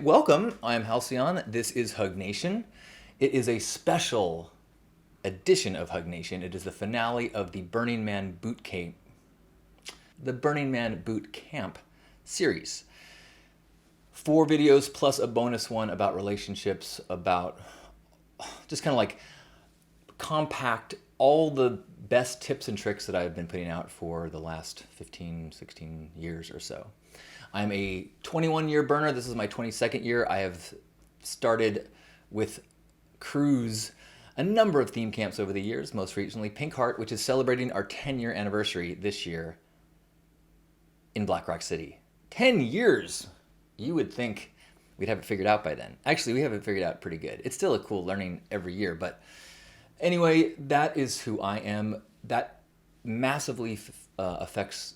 welcome. I'm Halcyon. This is Hug Nation. It is a special edition of Hug Nation. It is the finale of the Burning Man Bootcamp series. 4 videos plus a bonus one about relationships, about just kind of like compact all the best tips and tricks that I've been putting out for the last 15, 16 years or so. I'm a 21-year burner. This is my 22nd year. I have started with Cruise a number of theme camps over the years, most recently Pink Heart, which is celebrating our 10-year anniversary this year in Black Rock City. 10 years! You would think we'd have it figured out by then. Actually, we have it figured out pretty good. It's still a cool learning every year, but anyway, that is who I am. That massively affects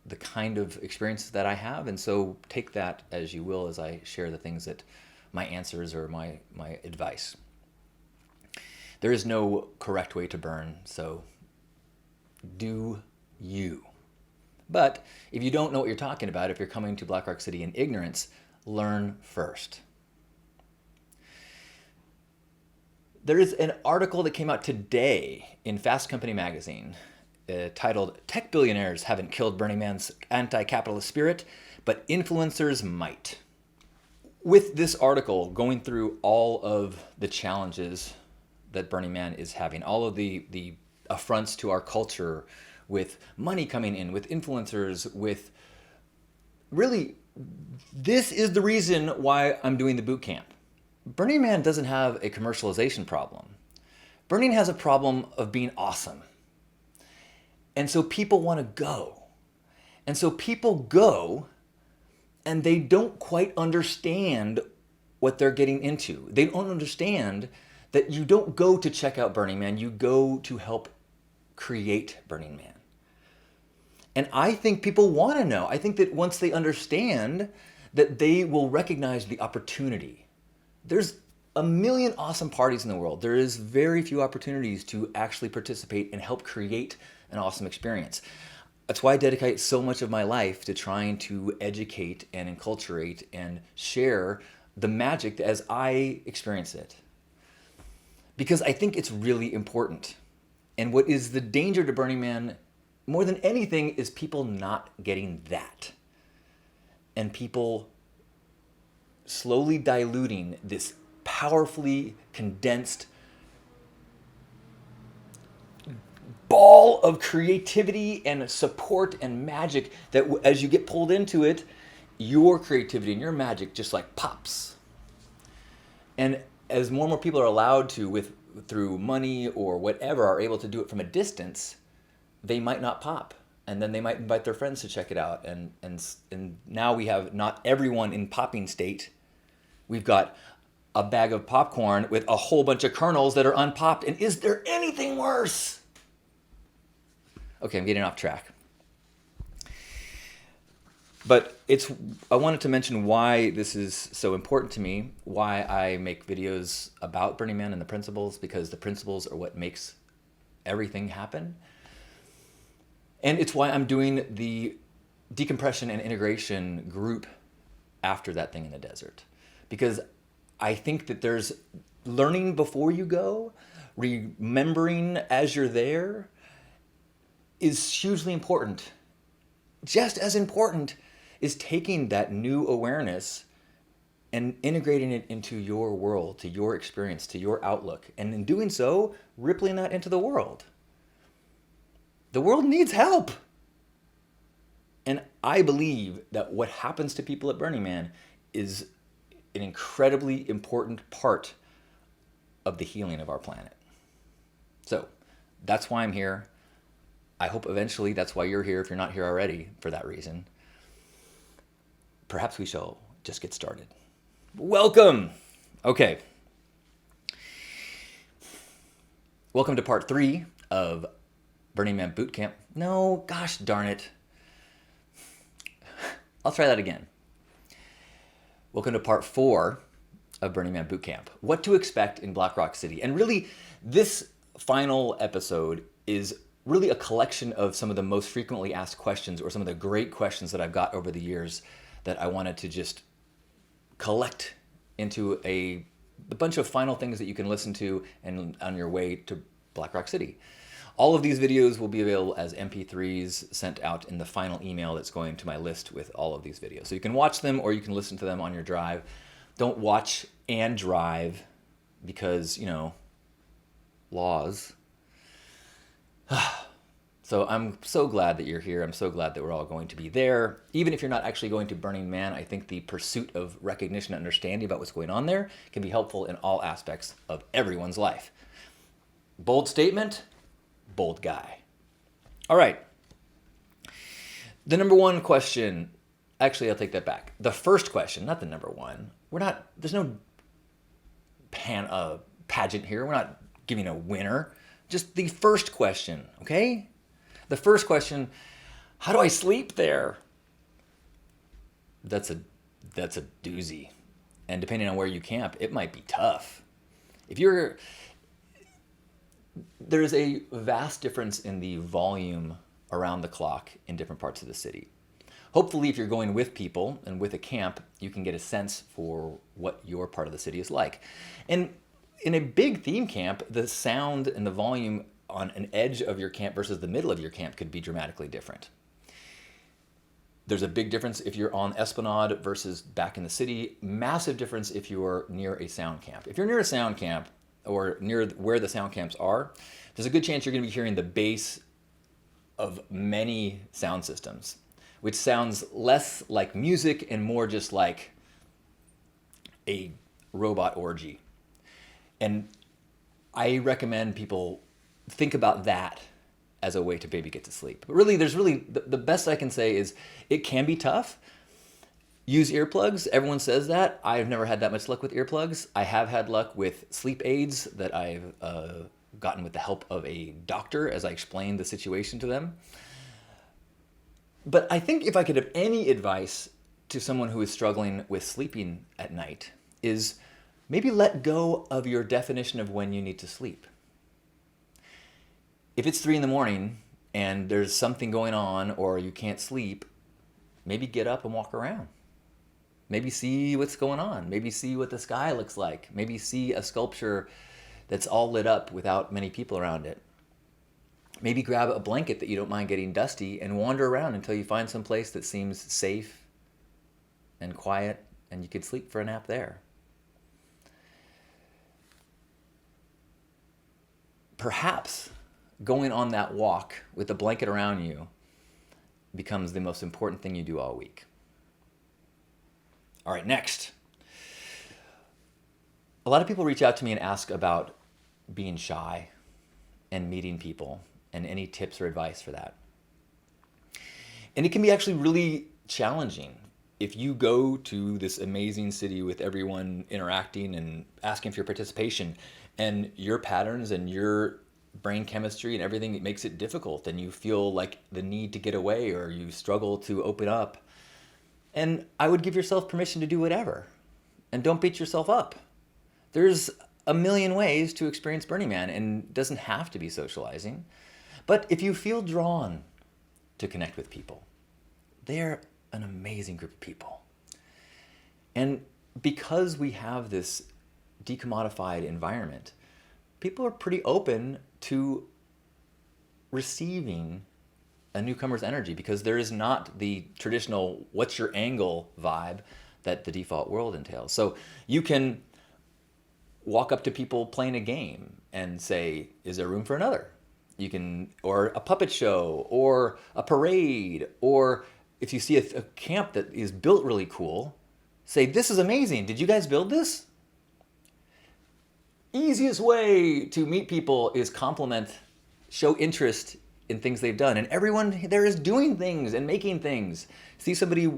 the kind of experiences that I have, and so take that as you will as I share the things that my answers or my advice. There is no correct way to burn, so do you. But if you don't know what you're talking about, if you're coming to Black Rock City in ignorance, learn first. There is an article that came out today in Fast Company magazine titled, "Tech Billionaires Haven't Killed Burning Man's Anti-Capitalist Spirit, but Influencers Might." With this article going through all of the challenges that Burning Man is having, all of the affronts to our culture, with money coming in, with influencers, with really, this is the reason why I'm doing the boot camp. Burning Man doesn't have a commercialization problem. Burning has a problem of being awesome. And so people want to go. And so people go and they don't quite understand what they're getting into. They don't understand that you don't go to check out Burning Man, you go to help create Burning Man. And I think people want to know. I think that once they understand, that they will recognize the opportunity. There's a million awesome parties in the world. There is very few opportunities to actually participate and help create an awesome experience. That's why I dedicate so much of my life to trying to educate and enculturate and share the magic as I experience it. Because I think it's really important. And what is the danger to Burning Man more than anything is people not getting that. And people slowly diluting this powerfully condensed ball of creativity and support and magic that as you get pulled into it, your creativity and your magic just like pops. And as more and more people are allowed to, through money or whatever, are able to do it from a distance, they might not pop. And then they might invite their friends to check it out. And now we have not everyone in popping state. We've got a bag of popcorn with a whole bunch of kernels that are unpopped. And is there anything worse? Okay, I'm getting off track. But I wanted to mention why this is so important to me, why I make videos about Burning Man and the principles, because the principles are what makes everything happen. And it's why I'm doing the decompression and integration group after that thing in the desert. Because I think that there's learning before you go, remembering as you're there, is hugely important. Just as important is taking that new awareness and integrating it into your world, to your experience, to your outlook. And in doing so, rippling that into the world. The world needs help. And I believe that what happens to people at Burning Man is an incredibly important part of the healing of our planet. So that's why I'm here. I hope eventually that's why you're here, if you're not here already, for that reason. Perhaps we shall just get started. Welcome! Okay. Welcome to part 3 of Burning Man Bootcamp. No, gosh darn it. I'll try that again. Welcome to part 4 of Burning Man Bootcamp. What to expect in Black Rock City. And really, this final episode is really a collection of some of the most frequently asked questions, or some of the great questions that I've got over the years that I wanted to just collect into a bunch of final things that you can listen to and on your way to Black Rock City. All of these videos will be available as MP3s sent out in the final email that's going to my list with all of these videos. So you can watch them or you can listen to them on your drive. Don't watch and drive because, you know, laws. So I'm so glad that you're here. I'm so glad that we're all going to be there. Even if you're not actually going to Burning Man, I think the pursuit of recognition and understanding about what's going on there can be helpful in all aspects of everyone's life. Bold statement, bold guy. All right. The number one question, actually, I'll take that back. The first question, not the number one. There's no pageant here. We're not giving a winner. Just the first question, okay? The first question, how do I sleep there? That's a doozy. And depending on where you camp, it might be tough. There's a vast difference in the volume around the clock in different parts of the city. Hopefully, if you're going with people and with a camp, you can get a sense for what your part of the city is like. And in a big theme camp, the sound and the volume on an edge of your camp versus the middle of your camp could be dramatically different. There's a big difference if you're on Esplanade versus back in the city. Massive difference if you're near a sound camp. If you're near a sound camp or near where the sound camps are, there's a good chance you're going to be hearing the bass of many sound systems, which sounds less like music and more just like a robot orgy. And I recommend people think about that as a way to maybe get to sleep. But really, the best I can say is it can be tough. Use earplugs. Everyone says that. I've never had that much luck with earplugs. I have had luck with sleep aids that I've gotten with the help of a doctor as I explained the situation to them. But I think if I could have any advice to someone who is struggling with sleeping at night is maybe let go of your definition of when you need to sleep. If it's 3 a.m. and there's something going on or you can't sleep, maybe get up and walk around. Maybe see what's going on. Maybe see what the sky looks like. Maybe see a sculpture that's all lit up without many people around it. Maybe grab a blanket that you don't mind getting dusty and wander around until you find some place that seems safe and quiet and you could sleep for a nap there. Perhaps going on that walk with a blanket around you becomes the most important thing you do all week. All right, next. A lot of people reach out to me and ask about being shy and meeting people and any tips or advice for that. And it can be actually really challenging. If you go to this amazing city with everyone interacting and asking for your participation and your patterns and your brain chemistry and everything, it makes it difficult and you feel like the need to get away or you struggle to open up. And I would give yourself permission to do whatever and don't beat yourself up. There's a million ways to experience Burning Man and it doesn't have to be socializing. But if you feel drawn to connect with people, they're an amazing group of people. And because we have this decommodified environment, people are pretty open to receiving a newcomer's energy because there is not the traditional what's your angle vibe that the default world entails. So you can walk up to people playing a game and say, is there room for another? You can, or a puppet show, or a parade, or if you see a camp that is built really cool, say, this is amazing. Did you guys build this? Easiest way to meet people is compliment, show interest in things they've done. And everyone there is doing things and making things. See somebody,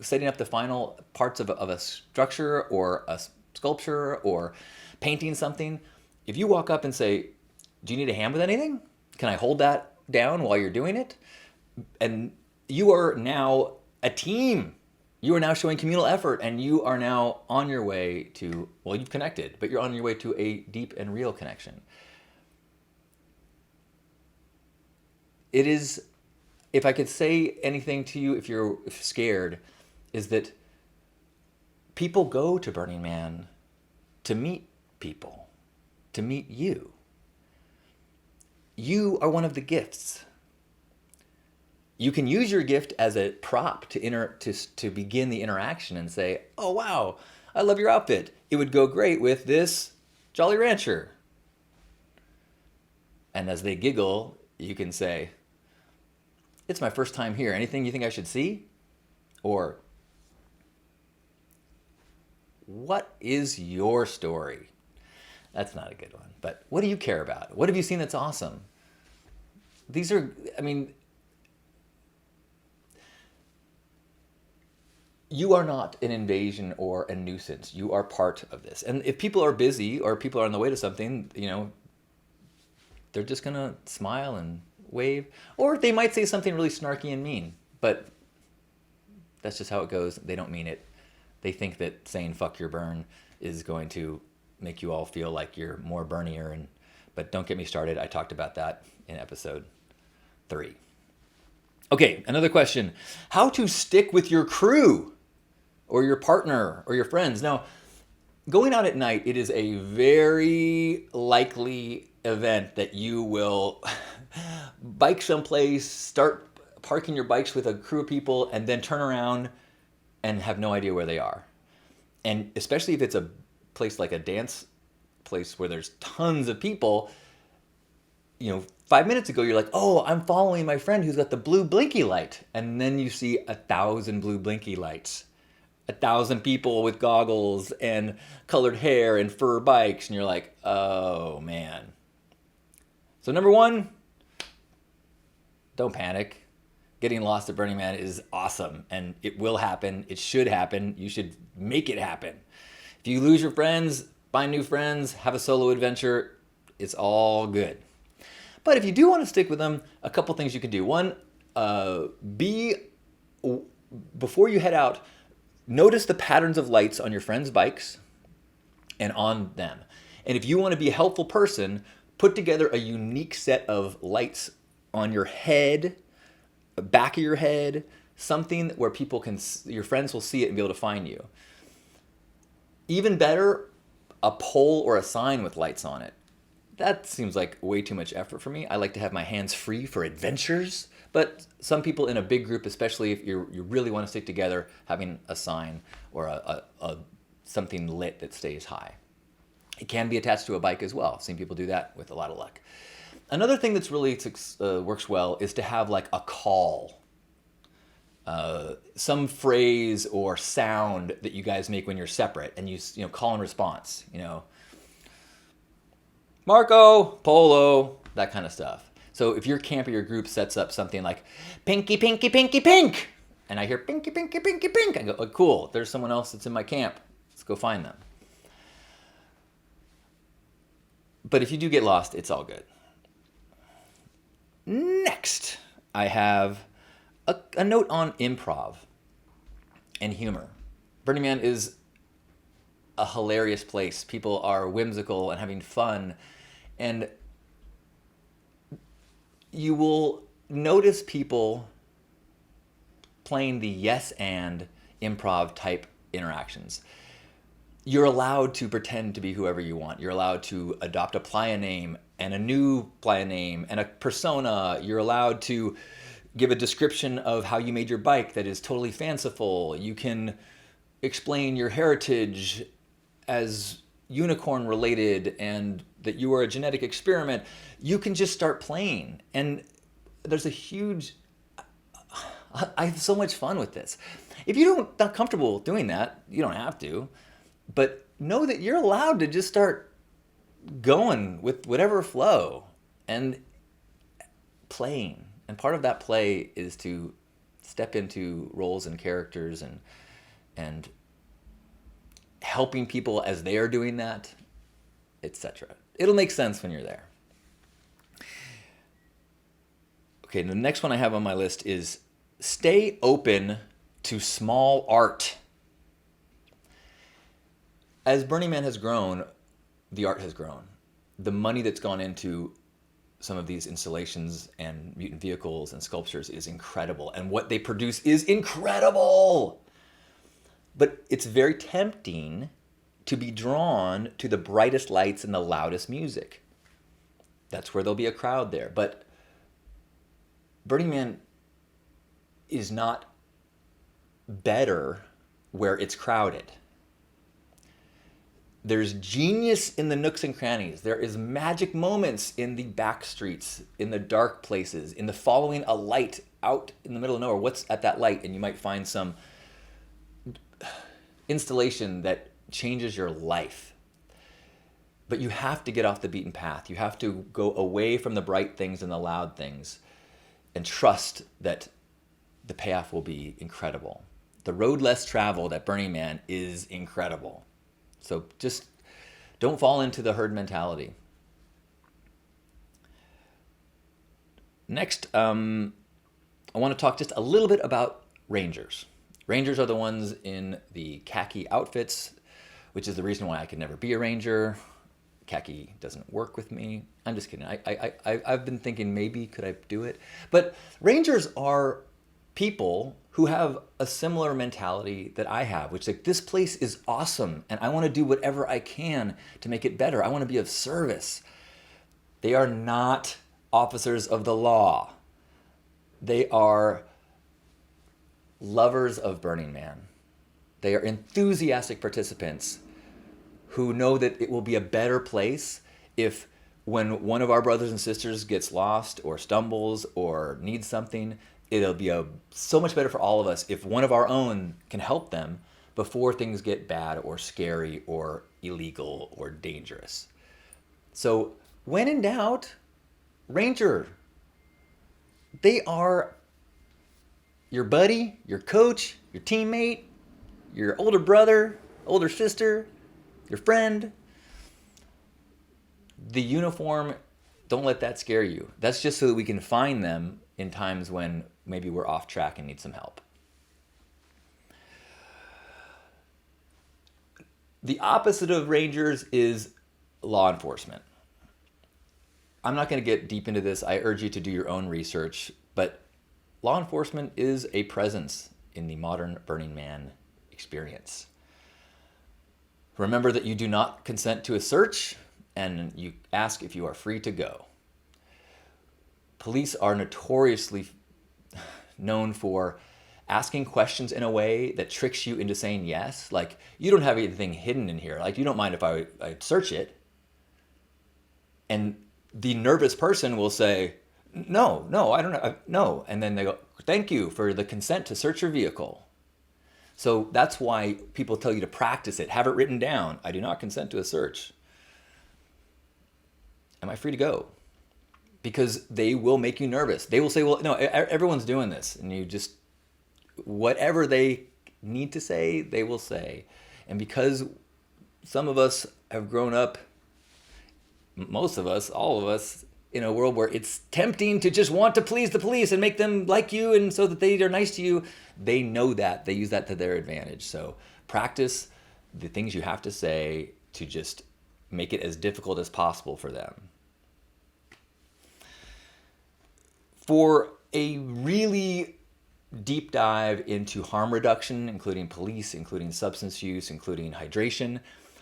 setting up the final parts of a structure or a sculpture or painting something. If you walk up and say, do you need a hand with anything? Can I hold that down while you're doing it? And you are now a team. You are now showing communal effort and you are now on your way to, well, you've connected, but you're on your way to a deep and real connection. It is, if I could say anything to you if you're scared, is that People go to Burning Man to meet people, to meet you. You are one of the gifts. You can use your gift as a prop to begin the interaction and say, oh, wow, I love your outfit. It would go great with this Jolly Rancher. And as they giggle, you can say, it's my first time here. Anything you think I should see? Or, what is your story? That's not a good one. But what do you care about? What have you seen that's awesome? These are, I mean, you are not an invasion or a nuisance. You are part of this. And if people are busy or people are on the way to something, you know, they're just going to smile and wave. Or they might say something really snarky and mean. But that's just how it goes. They don't mean it. They think that saying fuck your burn is going to make you all feel like you're more burnier. But don't get me started. I talked about that in episode 3. Okay, another question. How to stick with your crew or your partner or your friends. Now, going out at night, it is a very likely event that you will bike someplace, start parking your bikes with a crew of people, and then turn around and have no idea where they are. And especially if it's a place like a dance place where there's tons of people, you know, 5 minutes ago, you're like, oh, I'm following my friend who's got the blue blinky light. And then you see 1,000 blue blinky lights, 1,000 people with goggles and colored hair and fur bikes. And you're like, oh, man. So number 1, don't panic. Getting lost at Burning Man is awesome. And it will happen. It should happen. You should make it happen. If you lose your friends, find new friends, have a solo adventure, it's all good. But if you do want to stick with them, a couple things you can do. One, before you head out, notice the patterns of lights on your friends' bikes and on them. And if you want to be a helpful person, put together a unique set of lights on your head, back of your head, something where people can, your friends will see it and be able to find you. Even better, a pole or a sign with lights on it. That seems like way too much effort for me. I like to have my hands free for adventures, but some people in a big group, especially if you really want to stick together, having a sign or a something lit that stays high. It can be attached to a bike as well. I've seen people do that with a lot of luck. Another thing that's really works well is to have like a call, some phrase or sound that you guys make when you're separate, and you call and response. You know, Marco, Polo, that kind of stuff. So if your camp or your group sets up something like pinky, pinky, pinky, pink, and I hear pinky, pinky, pinky, pink, I go, oh, cool, there's someone else that's in my camp. Let's go find them. But if you do get lost, it's all good. Next, I have a note on improv and humor. Burning Man is a hilarious place. People are whimsical and having fun. And you will notice people playing the yes and improv type interactions. You're allowed to pretend to be whoever you want. You're allowed to adopt a playa name and a new playa name and a persona. You're allowed to give a description of how you made your bike that is totally fanciful. You can explain your heritage as unicorn related and that you are a genetic experiment. You can just start playing. And there's a huge, I have so much fun with this. If you're not comfortable doing that, you don't have to, but know that you're allowed to just start going with whatever flow and playing. And part of that play is to step into roles and characters and helping people as they are doing that, etc. It'll make sense when you're there. Okay, the next one I have on my list is stay open to small art. As Burning Man has grown, the art has grown. The money that's gone into some of these installations and mutant vehicles and sculptures is incredible. And what they produce is incredible. But it's very tempting to be drawn to the brightest lights and the loudest music. That's where there'll be a crowd there. But Burning Man is not better where it's crowded. There's genius in the nooks and crannies. There is magic moments in the back streets, in the dark places, in the following a light out in the middle of nowhere. What's at that light? And you might find some installation that changes your life. But you have to get off the beaten path. You have to go away from the bright things and the loud things and trust that the payoff will be incredible. The road less traveled at Burning Man is incredible. So just don't fall into the herd mentality. Next, I want to talk just a little bit about Rangers. Rangers are the ones in the khaki outfits, which is the reason why I could never be a Ranger. Khaki doesn't work with me. I'm just kidding. I've been thinking maybe could I do it? But Rangers are people who have a similar mentality that I have, which like this place is awesome and I want to do whatever I can to make it better. I want to be of service. They are not officers of the law. They are lovers of Burning Man. They are enthusiastic participants who know that it will be a better place if when one of our brothers and sisters gets lost or stumbles or needs something, it'll be so much better for all of us if one of our own can help them before things get bad or scary or illegal or dangerous. So when in doubt, Ranger. They are your buddy, your coach, your teammate, your older brother, older sister, your friend. The uniform, don't let that scare you. That's just so that we can find them in times when maybe we're off track and need some help. The opposite of Rangers is law enforcement. I'm not going to get deep into this. I urge you to do your own research, but law enforcement is a presence in the modern Burning Man experience. Remember that you do not consent to a search, and you ask if you are free to go. Police are notoriously known for asking questions in a way that tricks you into saying yes. Like, you don't have anything hidden in here. Like, you don't mind if I search it. And the nervous person will say, no, I don't know, no. And then they go, thank you for the consent to search your vehicle. So that's why people tell you to practice it. Have it written down. I do not consent to a search. Am I free to go? Because they will make you nervous. They will say, well, no, everyone's doing this. And you just, whatever they need to say, they will say. And because some of us have grown up, most of us, all of us, in a world where it's tempting to just want to please the police and make them like you and so that they are nice to you, they know that. They use that to their advantage. So practice the things you have to say to just make it as difficult as possible for them. For a really deep dive into harm reduction, including police, including substance use, including hydration,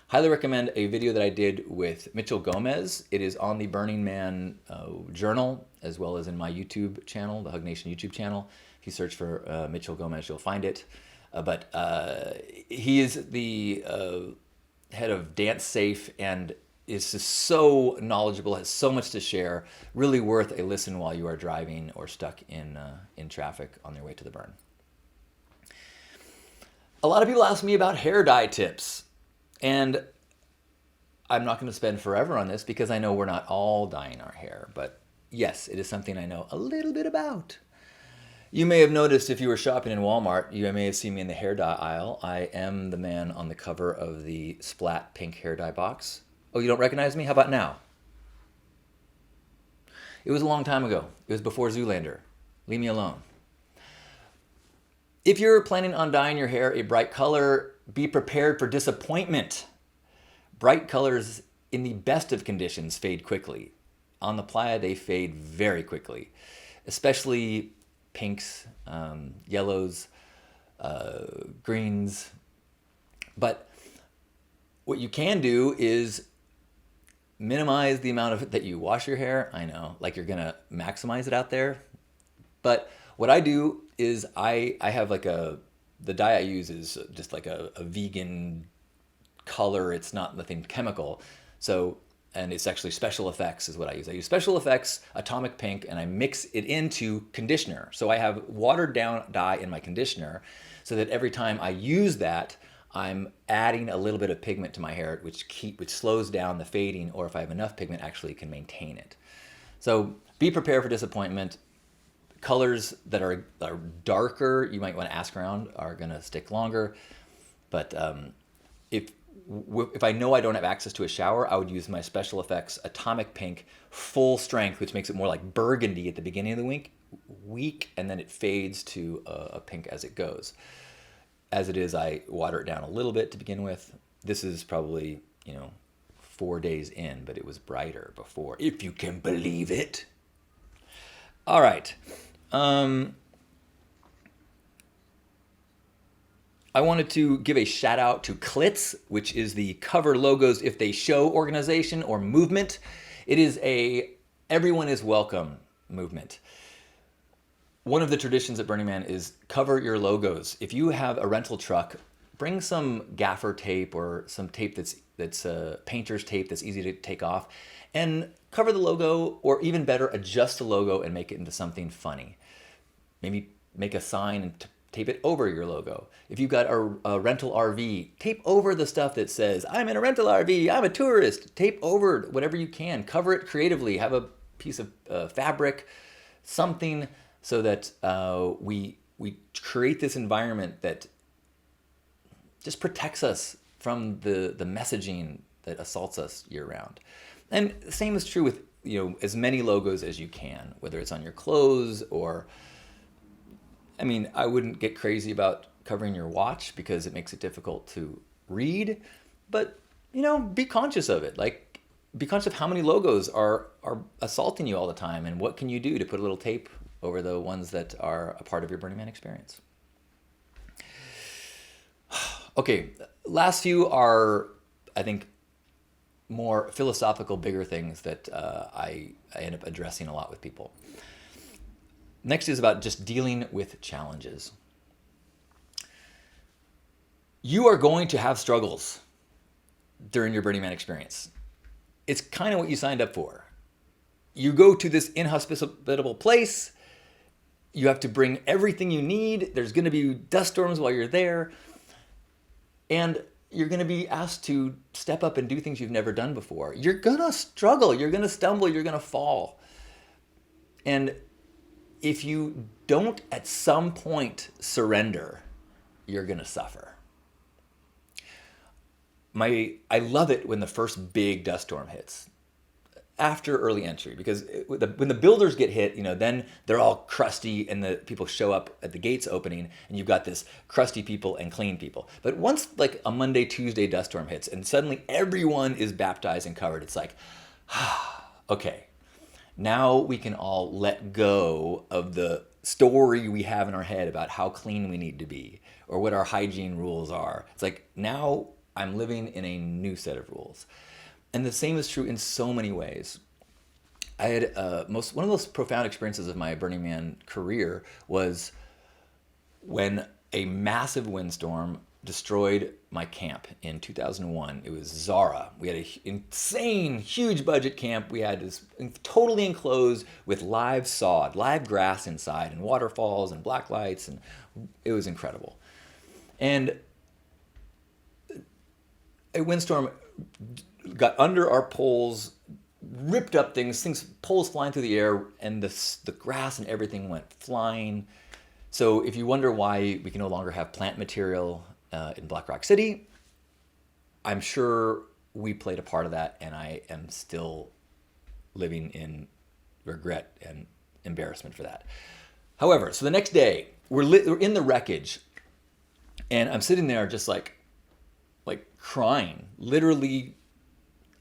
highly recommend a video that I did with Mitchell Gomez. It is on the Burning Man journal, as well as in my YouTube channel, the Hug Nation YouTube channel. If you search for Mitchell Gomez, you'll find it. But he is the head of Dance Safe and is just so knowledgeable, has so much to share. Really worth a listen while you are driving or stuck in traffic on their way to the burn. A lot of people ask me about hair dye tips. And I'm not going to spend forever on this because I know we're not all dyeing our hair. But yes, it is something I know a little bit about. You may have noticed if you were shopping in Walmart, you may have seen me in the hair dye aisle. I am the man on the cover of the Splat pink hair dye box. Oh, you don't recognize me? How about now? It was a long time ago. It was before Zoolander. Leave me alone. If you're planning on dyeing your hair a bright color, be prepared for disappointment. Bright colors in the best of conditions fade quickly. On the playa, they fade very quickly, especially pinks, yellows, greens, But what you can do is minimize the amount of it that you wash your hair. I know, like you're gonna maximize it out there. But what I do is I have like the dye I use is just like a vegan color. It's not nothing chemical. So, and it's actually Special Effects is what I use. I use Special Effects Atomic Pink, and I mix it into conditioner. So I have watered down dye in my conditioner so that every time I use that, I'm adding a little bit of pigment to my hair, which slows down the fading, or if I have enough pigment, actually can maintain it. So be prepared for disappointment. Colors that are darker, you might want to ask around, are going to stick longer. But if I know I don't have access to a shower, I would use my Special Effects Atomic Pink full strength, which makes it more like burgundy at the beginning of the week, and then it fades to a pink as it goes. As it is, I water it down a little bit to begin with. This is probably, 4 days in, but it was brighter before, if you can believe it. All right. I wanted to give a shout out to CLITS, which is the Cover Logos If They Show organization or movement. It is a everyone is welcome movement. One of the traditions at Burning Man is cover your logos. If you have a rental truck, bring some gaffer tape or some tape that's painter's tape that's easy to take off, and cover the logo, or even better, adjust the logo and make it into something funny. Maybe make a sign and tape it over your logo. If you've got a rental RV, tape over the stuff that says, I'm in a rental RV, I'm a tourist. Tape over whatever you can. Cover it creatively. Have a piece of fabric, something, so that we create this environment that just protects us from the messaging that assaults us year round. And the same is true with as many logos as you can, whether it's on your clothes or, I wouldn't get crazy about covering your watch because it makes it difficult to read, but be conscious of it. Like, be conscious of how many logos are assaulting you all the time, and what can you do to put a little tape over the ones that are a part of your Burning Man experience. Okay, last few are, I think, more philosophical, bigger things that I end up addressing a lot with people. Next is about just dealing with challenges. You are going to have struggles during your Burning Man experience. It's kind of what you signed up for. You go to this inhospitable place. You have to bring everything you need. There's going to be dust storms while you're there. And you're going to be asked to step up and do things you've never done before. You're going to struggle. You're going to stumble. You're going to fall. And if you don't at some point surrender, you're going to suffer. I love it when the first big dust storm hits after early entry, because when the builders get hit, then they're all crusty and the people show up at the gates opening, and you've got this crusty people and clean people. But once like a Monday, Tuesday dust storm hits and suddenly everyone is baptized and covered, it's like, okay, now we can all let go of the story we have in our head about how clean we need to be or what our hygiene rules are. It's like, now I'm living in a new set of rules. And the same is true in so many ways. I had one of the most profound experiences of my Burning Man career was when a massive windstorm destroyed my camp in 2001. It was Zara. We had an insane, huge budget camp. We had this totally enclosed with live sod, live grass inside, and waterfalls and black lights, and it was incredible. And a windstorm got under our poles, ripped up poles flying through the air, and the grass and everything went flying. So if you wonder why we can no longer have plant material in Black Rock City, I'm sure we played a part of that, and I am still living in regret and embarrassment for that. However, so the next day, we're in the wreckage, and I'm sitting there just like crying, literally.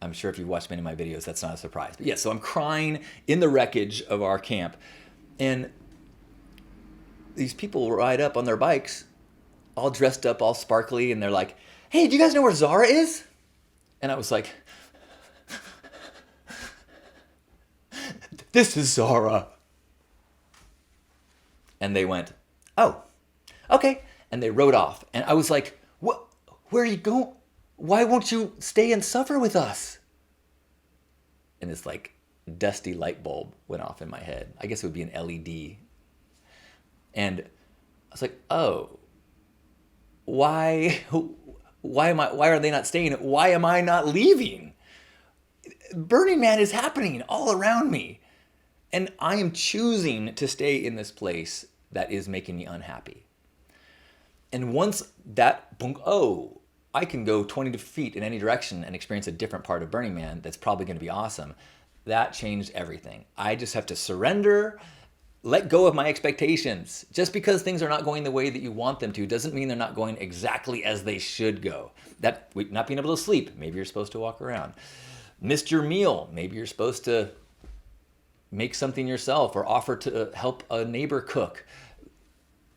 I'm sure if you've watched many of my videos, that's not a surprise. But yes, so I'm crying in the wreckage of our camp. And these people ride up on their bikes all dressed up, all sparkly, and they're like, "Hey, do you guys know where Zara is?" And I was like, "This is Zara." And they went, "Oh, okay." And they rode off. And I was like, "What? Where are you going? Why won't you stay and suffer with us?" And this like dusty light bulb went off in my head. I guess it would be an LED. And I was like, "Oh, why are they not staying? Why am I not leaving? Burning Man is happening all around me. And I am choosing to stay in this place that is making me unhappy." And once that, I can go 20 feet in any direction and experience a different part of Burning Man that's probably going to be awesome. That changed everything. I just have to surrender, let go of my expectations. Just because things are not going the way that you want them to doesn't mean they're not going exactly as they should go. That not being able to sleep, maybe you're supposed to walk around. Missed your meal, maybe you're supposed to make something yourself or offer to help a neighbor cook.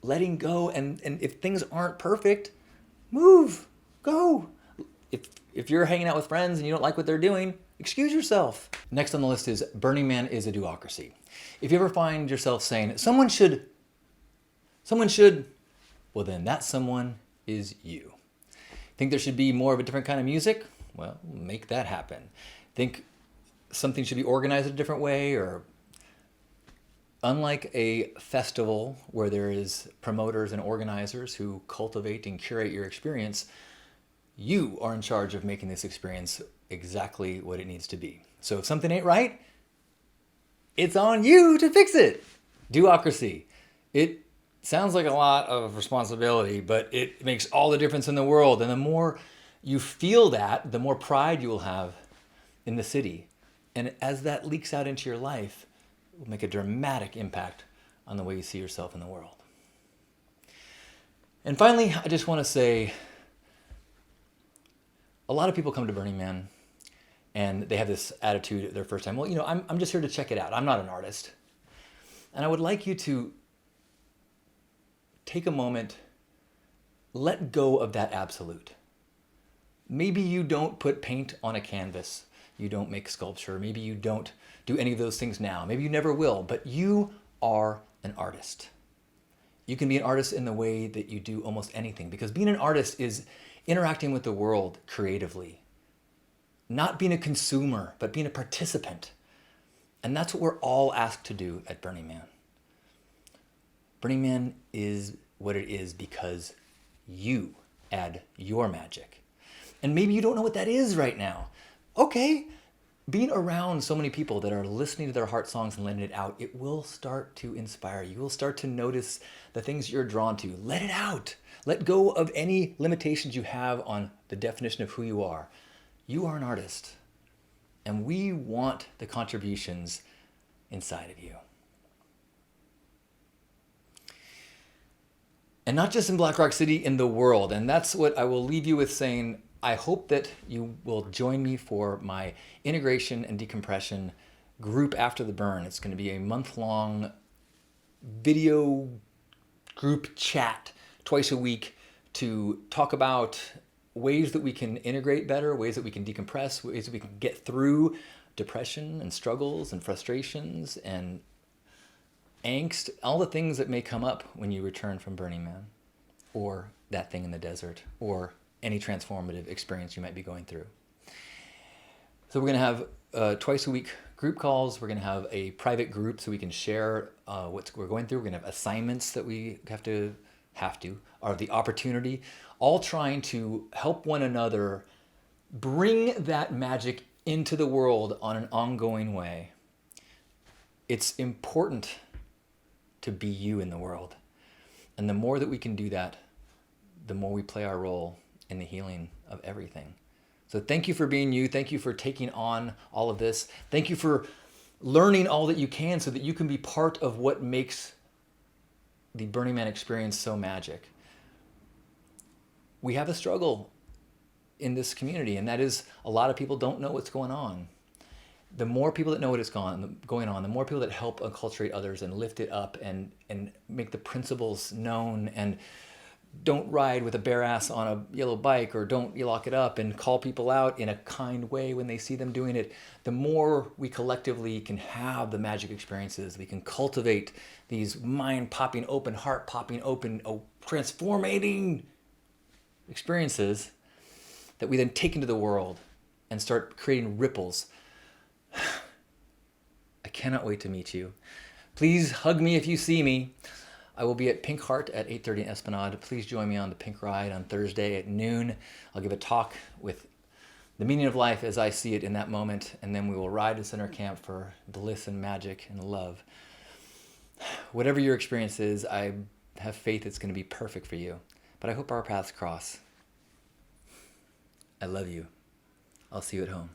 Letting go, and if things aren't perfect, move, go. If you're hanging out with friends and you don't like what they're doing, excuse yourself. Next on the list is Burning Man is a do-ocracy. If you ever find yourself saying, someone should, well then that someone is you. Think there should be more of a different kind of music? Well, make that happen. Think something should be organized a different way, or unlike a festival where there is promoters and organizers who cultivate and curate your experience, you are in charge of making this experience exactly what it needs to be. So if something ain't right, it's on you to fix it. Do-ocracy. It sounds like a lot of responsibility, but it makes all the difference in the world. And the more you feel that, the more pride you will have in the city. And as that leaks out into your life, it will make a dramatic impact on the way you see yourself in the world. And finally, I just want to say, a lot of people come to Burning Man and they have this attitude their first time. Well, I'm just here to check it out. I'm not an artist. And I would like you to take a moment, let go of that absolute. Maybe you don't put paint on a canvas. You don't make sculpture. Maybe you don't do any of those things now. Maybe you never will, but you are an artist. You can be an artist in the way that you do almost anything, because being an artist is interacting with the world creatively. Not being a consumer, but being a participant. And that's what we're all asked to do at Burning Man. Burning Man is what it is because you add your magic. And maybe you don't know what that is right now. Okay, being around so many people that are listening to their heart songs and letting it out, it will start to inspire you. You will start to notice the things you're drawn to. Let it out. Let go of any limitations you have on the definition of who you are. You are an artist, and we want the contributions inside of you. And not just in Black Rock City, in the world. And that's what I will leave you with saying. I hope that you will join me for my integration and decompression group after the burn. It's going to be a month-long video group chat twice a week to talk about ways that we can integrate better, ways that we can decompress, ways that we can get through depression and struggles and frustrations and angst, all the things that may come up when you return from Burning Man, or that thing in the desert, or any transformative experience you might be going through. So we're going to have twice a week group calls. We're going to have a private group so we can share what we're going through. We're going to have assignments that we have to, or the opportunity, all trying to help one another bring that magic into the world on an ongoing way. It's important to be you in the world. And the more that we can do that, the more we play our role in the healing of everything. So thank you for being you. Thank you for taking on all of this. Thank you for learning all that you can so that you can be part of what makes the Burning Man experience so magic. We have a struggle in this community, and that is a lot of people don't know what's going on. The more people that know what is going on, the more people that help acculturate others and lift it up and make the principles known and don't ride with a bare ass on a yellow bike, or don't you lock it up, and call people out in a kind way when they see them doing it, the more we collectively can have the magic experiences, we can cultivate these mind popping open, heart popping open, transforming experiences that we then take into the world and start creating ripples. I cannot wait to meet you. Please hug me if you see me. I will be at Pink Heart at 8:30 in Esplanade. Please join me on the Pink Ride on Thursday at noon. I'll give a talk with the meaning of life as I see it in that moment, and then we will ride to Center Camp for bliss and magic and love. Whatever your experience is, I have faith it's going to be perfect for you. But I hope our paths cross. I love you. I'll see you at home.